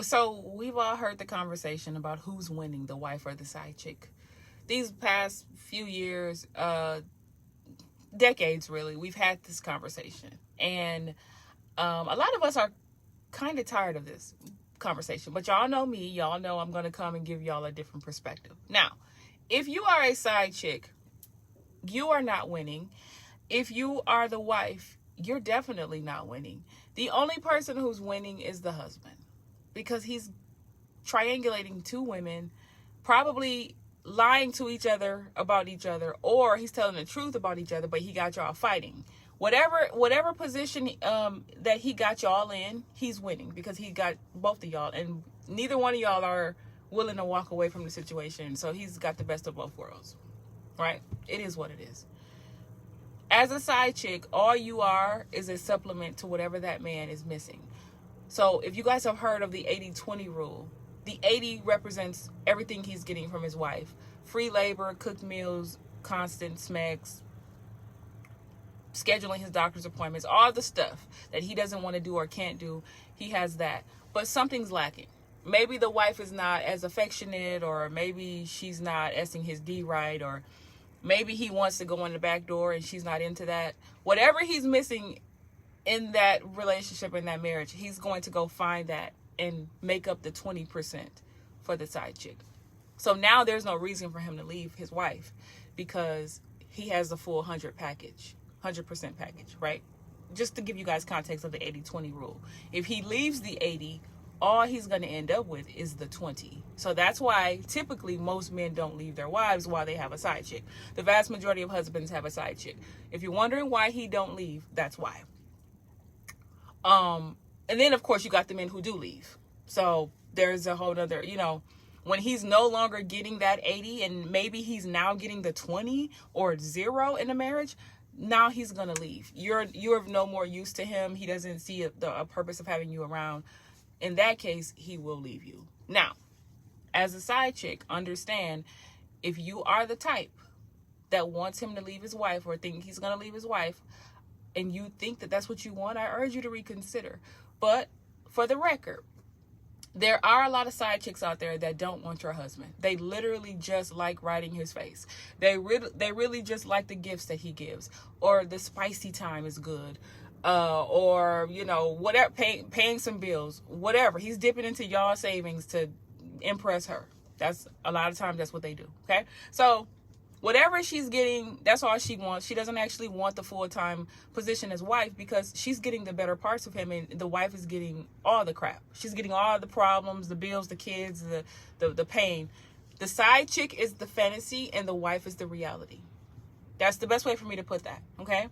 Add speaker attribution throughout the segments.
Speaker 1: So we've all heard the conversation about who's winning, the wife or the side chick. These past few years, decades really, we've had this conversation. And a lot of us are kind of tired of this conversation. But y'all know me. Y'all know I'm going to come and give y'all a different perspective. Now, if you are a side chick, you are not winning. If you are the wife, you're definitely not winning. The only person who's winning is the husband, because he's triangulating two women, probably lying to each other about each other, or he's telling the truth about each other, but he got y'all fighting. Whatever position that he got y'all in, he's winning because he got both of y'all, and neither one of y'all are willing to walk away from the situation. So he's got the best of both worlds, right? It is what it is. As a side chick, all you are is a supplement to whatever that man is missing. So if you guys have heard of the 80-20 rule, the 80 represents everything he's getting from his wife. Free labor, cooked meals, constant smacks, scheduling his doctor's appointments, all the stuff that he doesn't want to do or can't do, he has that. But something's lacking. Maybe the wife is not as affectionate, or maybe she's not S-ing his D right, or maybe he wants to go in the back door and she's not into that. Whatever he's missing in that relationship, in that marriage, he's going to go find that and make up the 20% for the side chick. So now there's no reason for him to leave his wife, because he has the full 100% package, right? Just to give you guys context of the 80-20 rule. If he leaves the 80, all he's going to end up with is the 20. So that's why typically most men don't leave their wives while they have a side chick. The vast majority of husbands have a side chick. If you're wondering why he don't leave, that's why. And then of course you got the men who do leave. So there's a whole other, when he's no longer getting that 80 and maybe he's now getting the 20 or 0 in a marriage, now he's going to leave. You're of no more use to him. He doesn't see a purpose of having you around. In that case, he will leave you. Now, as a side chick, understand, if you are the type that wants him to leave his wife, or think he's going to leave his wife, and you think that that's what you want, I urge you to reconsider. But for the record, there are a lot of side chicks out there that don't want your husband. They literally just like riding his face. They really just like the gifts that he gives, or the spicy time is good. Or whatever, paying some bills, whatever. He's dipping into y'all savings to impress her. That's a lot of times that's what they do. Okay, so whatever she's getting, that's all she wants. She doesn't actually want the full-time position as wife, because she's getting the better parts of him, and the wife is getting all the crap. She's getting all the problems, the bills, the kids, the pain. The side chick is the fantasy, and the wife is the reality. That's the best way for me to put that. Okay,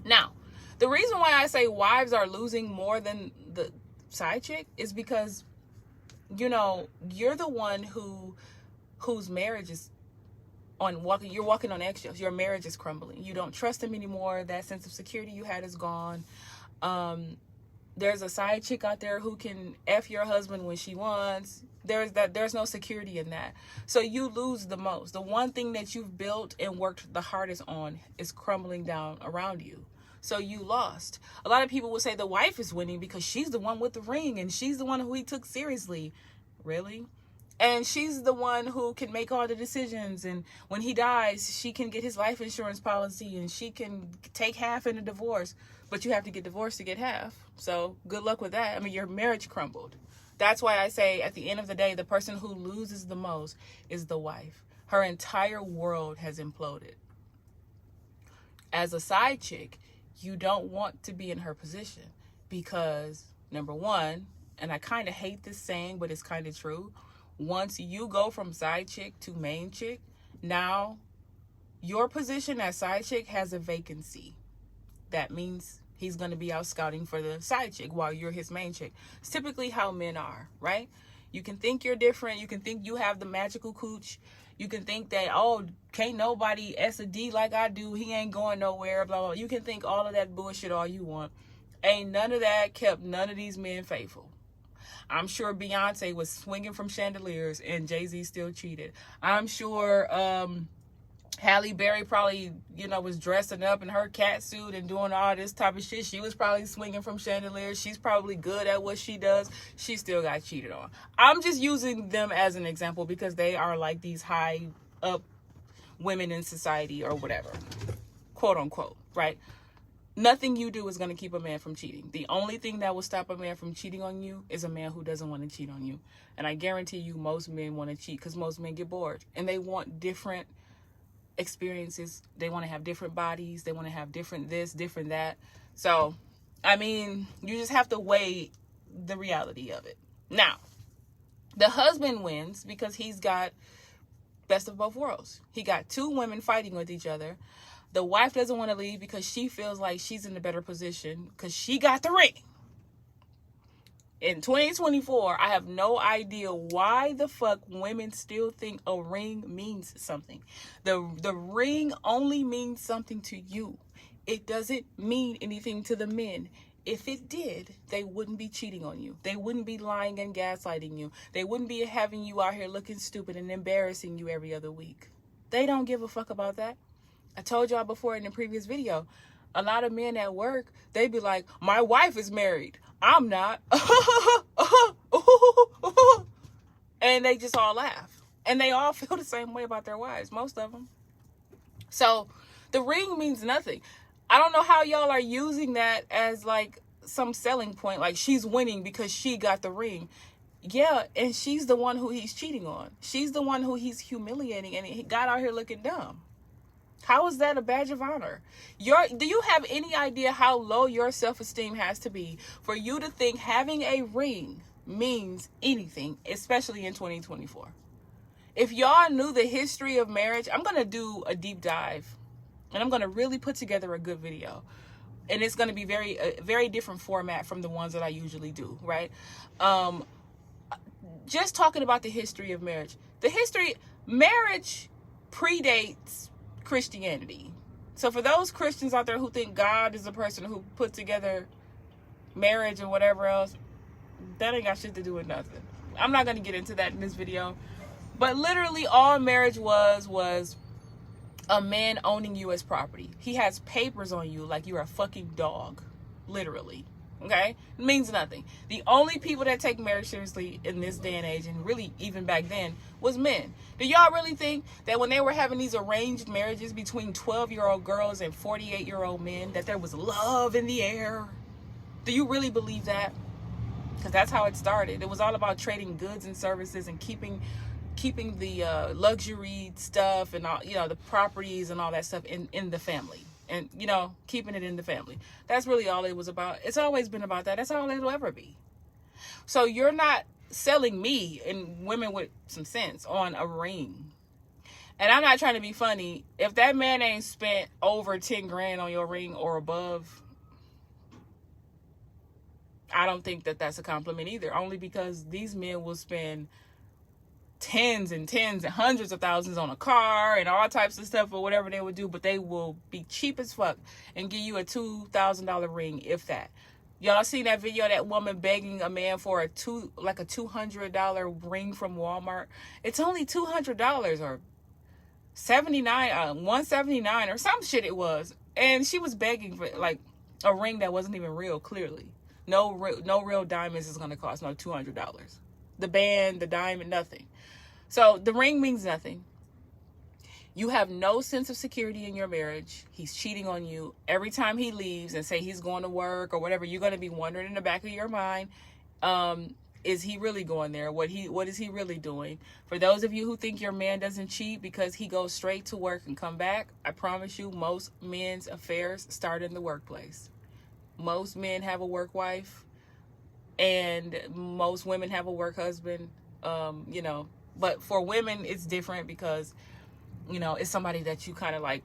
Speaker 1: now, the reason why I say wives are losing more than the side chick is because, you're the one whose marriage is you're walking on eggshells. Your marriage is crumbling. You don't trust him anymore. That sense of security you had is gone. There's a side chick out there who can F your husband when she wants. There's no security in that. So you lose the most. The one thing that you've built and worked the hardest on is crumbling down around you. So you lost. A lot of people would say the wife is winning because she's the one with the ring and she's the one who he took seriously. Really? And she's the one who can make all the decisions. And when he dies, she can get his life insurance policy and she can take half in a divorce. But you have to get divorced to get half. So good luck with that. I mean, your marriage crumbled. That's why I say at the end of the day, the person who loses the most is the wife. Her entire world has imploded. As a side chick, you don't want to be in her position because, number one, and I kind of hate this saying, but it's kind of true. Once you go from side chick to main chick, now your position as side chick has a vacancy. That means he's going to be out scouting for the side chick while you're his main chick. It's typically how men are, right? You can think you're different. You can think you have the magical cooch. You can think that, oh, can't nobody S a D like I do. He ain't going nowhere, blah, blah. You can think all of that bullshit all you want. Ain't none of that kept none of these men faithful. I'm sure Beyonce was swinging from chandeliers and Jay-Z still cheated. I'm sure Halle Berry probably, was dressing up in her cat suit and doing all this type of shit. She was probably swinging from chandeliers. She's probably good at what she does. She still got cheated on. I'm just using them as an example because they are like these high up women in society or whatever, quote unquote, right? Nothing you do is going to keep a man from cheating. The only thing that will stop a man from cheating on you is a man who doesn't want to cheat on you. And I guarantee you most men want to cheat because most men get bored and they want different experiences. They want to have different bodies. They want to have different this, different that. So, I mean, you just have to weigh the reality of it. Now, the husband wins because he's got best of both worlds. He got two women fighting with each other. The wife doesn't want to leave because she feels like she's in a better position because she got the ring. In 2024, I have no idea why the fuck women still think a ring means something. The ring only means something to you. It doesn't mean anything to the men. If it did, they wouldn't be cheating on you. They wouldn't be lying and gaslighting you. They wouldn't be having you out here looking stupid and embarrassing you every other week. They don't give a fuck about that. I told y'all before in the previous video, a lot of men at work, they be like, my wife is married. I'm not. And they just all laugh. And they all feel the same way about their wives, most of them. So the ring means nothing. I don't know how y'all are using that as like some selling point. Like she's winning because she got the ring. Yeah, and she's the one who he's cheating on. She's the one who he's humiliating and he got out here looking dumb. How is that a badge of honor? Do you have any idea how low your self-esteem has to be for you to think having a ring means anything, especially in 2024? If y'all knew the history of marriage, I'm going to do a deep dive and I'm going to really put together a good video. And it's going to be a very different format from the ones that I usually do, right? Just talking about the history of marriage. Marriage predates Christianity. So for those Christians out there who think God is the person who put together marriage and whatever else, that ain't got shit to do with nothing. I'm not going to get into that in this video. But literally all marriage was a man owning you as property. He has papers on you like you're a fucking dog. Literally. Okay? It means nothing. The only people that take marriage seriously in this day and age, and really even back then, was men. Do y'all really think that when they were having these arranged marriages between 12-year-old girls and 48-year-old men, that there was love in the air? Do you really believe that? Because that's how it started. It was all about trading goods and services and keeping the luxury stuff and all, the properties and all that stuff in the family. And, keeping it in the family. That's really all it was about. It's always been about that. That's all it'll ever be. So you're not selling me and women with some sense on a ring. And I'm not trying to be funny. If that man ain't spent over 10 grand on your ring or above, I don't think that that's a compliment either. Only because these men will spend tens and hundreds of thousands on a car and all types of stuff or whatever they would do, but they will be cheap as fuck and give you a $2,000 ring, if that. Y'all seen that video, that woman begging a man for a $200 ring from Walmart? It's only $200 or $179 or some shit it was, and she was begging for like a ring that wasn't even real. Clearly, no real diamonds is gonna cost no $200. The band, the diamond, nothing. So the ring means nothing. You have no sense of security in your marriage. He's cheating on you. Every time he leaves and say he's going to work or whatever, you're going to be wondering in the back of your mind, is he really going there? What is he really doing? For those of you who think your man doesn't cheat because he goes straight to work and come back, I promise you most men's affairs start in the workplace. Most men have a work wife and most women have a work husband, But for women, it's different because, it's somebody that you kind of like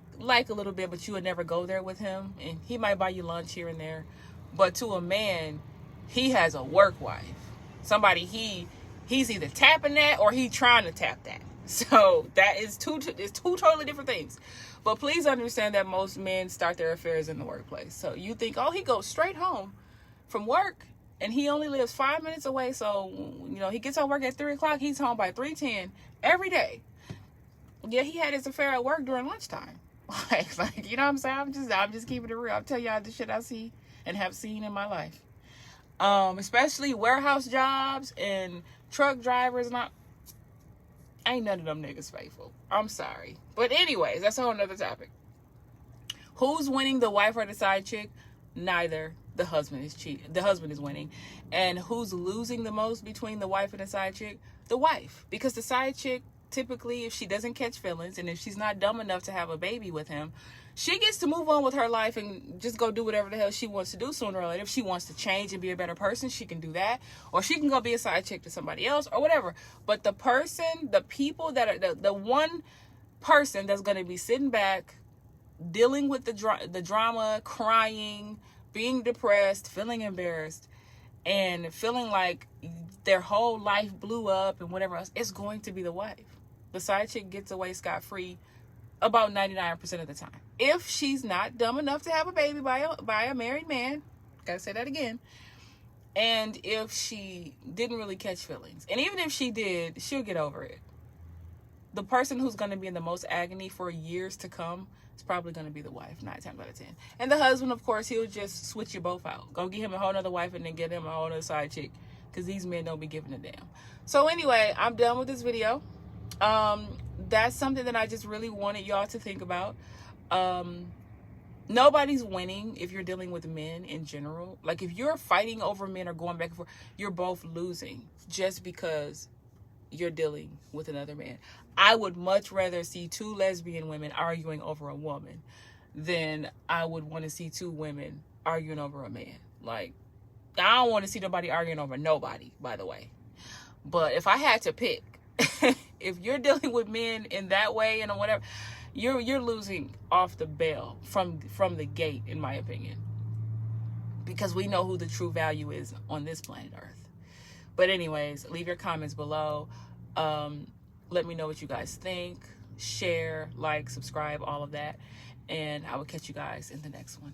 Speaker 1: a little bit, but you would never go there with him. And he might buy you lunch here and there. But to a man, he has a work wife. Somebody he's either tapping that or he trying to tap that. So that is two totally different things. But please understand that most men start their affairs in the workplace. So you think, he goes straight home from work. And he only lives 5 minutes away, so, he gets on work at 3 o'clock. He's home by 3:10 every day. Yeah, he had his affair at work during lunchtime. Like, you know what I'm saying? I'm just keeping it real. I'm telling y'all the shit I see and have seen in my life. Especially warehouse jobs and truck drivers, and ain't none of them niggas faithful. I'm sorry. But anyways, that's a whole nother topic. Who's winning, the wife or the side chick? Neither. The husband is winning. And who's losing the most between the wife and the side chick? The wife. Because the side chick, typically, if she doesn't catch feelings and if she's not dumb enough to have a baby with him, she gets to move on with her life and just go do whatever the hell she wants to do sooner or later. If she wants to change and be a better person, she can do that. Or she can go be a side chick to somebody else or whatever. But the people that are, the one person that's going to be sitting back, dealing with the drama, crying, being depressed, feeling embarrassed, and feeling like their whole life blew up and whatever else, it's going to be the wife. The side chick gets away scot-free about 99% of the time. If she's not dumb enough to have a baby by a married man, gotta say that again, and if she didn't really catch feelings, and even if she did, she'll get over it. The person who's going to be in the most agony for years to come is probably going to be the wife, 9 times out of 10. And the husband, of course, he'll just switch you both out. Go get him a whole nother wife and then get him a whole other side chick, because these men don't be giving a damn. So anyway, I'm done with this video. That's something that I just really wanted y'all to think about. Nobody's winning if you're dealing with men in general. Like, if you're fighting over men or going back and forth, you're both losing just because you're dealing with another man. I would much rather see 2 lesbian women arguing over a woman than I would want to see 2 women arguing over a man. Like, I don't want to see nobody arguing over nobody, by the way. But if I had to pick, if you're dealing with men in that way and whatever, you're losing off the bell from the gate, in my opinion. Because we know who the true value is on this planet Earth. But anyways, leave your comments below. Let me know what you guys think. Share, like, subscribe, all of that. And I will catch you guys in the next one.